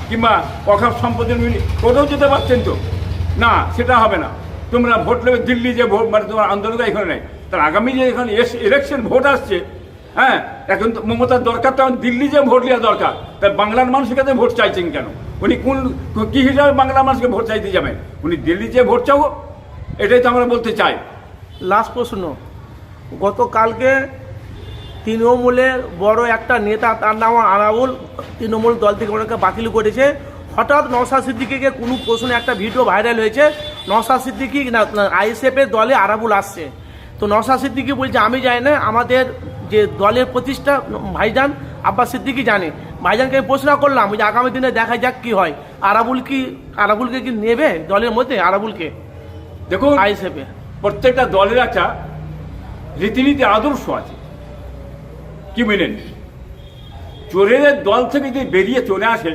কিংবা অখাপ সম্পদের কোথাও যেতে পারছেন তো না, সেটা হবে না। তোমরা ভোট নেবে দিল্লি যে ভোট, মানে তোমার আন্দোলন এখানে নেই, তার আগামী যে এখানে ইলেকশন ভোট আসছে, হ্যাঁ, এখন তো মমতার দরকার, তো দিল্লি যে ভোট নেওয়া দরকার, তাই বাংলার মানুষের কাছে ভোট চাইছেন কেন? উনি কী হিসাবে বাংলার মানুষকে ভোট চাইতে যাবেন? উনি দিল্লি যে ভোট চাও, এটাই তো আমরা বলতে চাই। লাস্ট প্রশ্ন, গতকালকে তৃণমূলের বড় একটা নেতা, তার নাম আনাবুল, তৃণমূল দল থেকে ওনাকে বাতিল করেছে। হঠাৎ নওশাদ সিদ্দিকীকে কোনো প্রশ্নে একটা ভিডিও ভাইরাল হয়েছে, নওশাদ সিদ্দিকী আইএসএফের দলে আরাবুল আসছে। তো নওশাদ সিদ্দিকী বলছে আমি জানি না, আমাদের যে দলের প্রতিষ্ঠা ভাইজান আব্বাস সিদ্দিকী জানে। ভাইজানকে আমি প্রশ্ন করলাম যে আগামী দিনে দেখা যাক কি হয়, আরাবুলকে কি নেবে দলের মধ্যে? আরাবুলকে দেখুন, আইএসএফে প্রত্যেকটা দলের একটা রীতিনীতি আদর্শ আছে, কি মেনেন? চোরের দল থেকে যদি বেরিয়ে চলে আসে,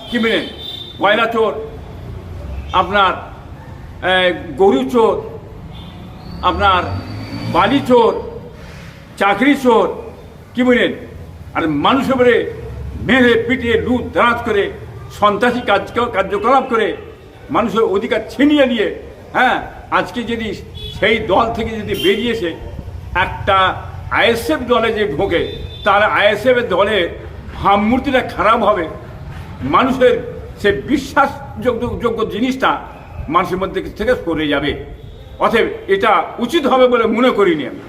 কি মেনেন? কয়লা চোর, আপনার গরু চোর, আপনার বালি চোর, চাকরি চোর, কি মেনেন? আর মানুষের উপরে মেরে পিটিয়ে লুট দাঁড়াত করে সন্ত্রাসী কার্যকলাপ করে মানুষের অধিকার ছিনিয়ে নিয়ে, হ্যাঁ, আজকে যদি সেই দল থেকে যদি বেরিয়েছে একটা আইএসএফ দলে যে ঢোকে, তার আইএসএফ দলের ভাবমূর্তিটা খারাপ হবে, মানুষের সে বিশ্বাসযোগ্য জিনিসটা মানুষের মধ্যে থেকে সরে যাবে। অতএব এটা উচিত হবে বলে মনে করিনি আমি।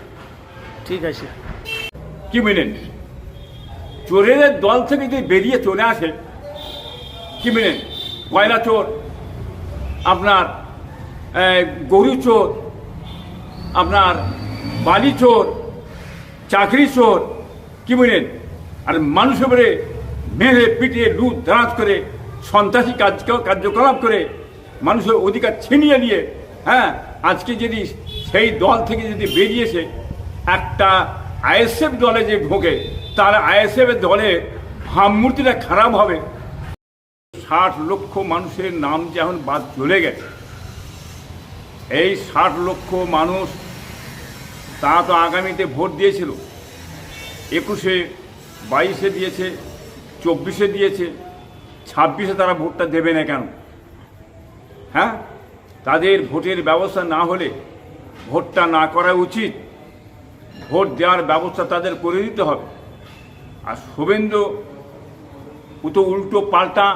ঠিক আছে, কি মেনেন? চোরের দল থেকে যদি বেরিয়ে চলে আসে, কি মেনেন? কয়লা চোর, আপনার গরু চোর, আপনার বালি চোর, চাকরি চোর, কি মেনেন? আর মানুষের উপরে মেরে পিটিয়ে লুট দাঁড়াত করে সন্ত্রাসী কার্যকলাপ করে মানুষের অধিকার ছিনিয়ে নিয়ে, হ্যাঁ, আজকে যদি সেই দল থেকে যদি বেরিয়েছে একটা আইএসএফ দলে যে ঢোকে, তার আইএসএফ দলের ভাবমূর্তিটা খারাপ হবে। 60 লক্ষ মানুষের নাম যে এখন বাদ চলে গেছে, এই 60 লক্ষ মানুষ তা তো আগামীতে ভোট দিয়েছিল, 21-এ, 22-এ দিয়েছে, 24-এ দিয়েছে, 26-এ তারা ভোটটা দেবে না কেন? হ্যাঁ, তাদের ভোটের ব্যবস্থা না হলে ভোটটা না করা উচিত, ভোট দেওয়ার ব্যবস্থা তাদের করে দিতে হবে। আর শুভেন্দু তো উল্টো পাল্টা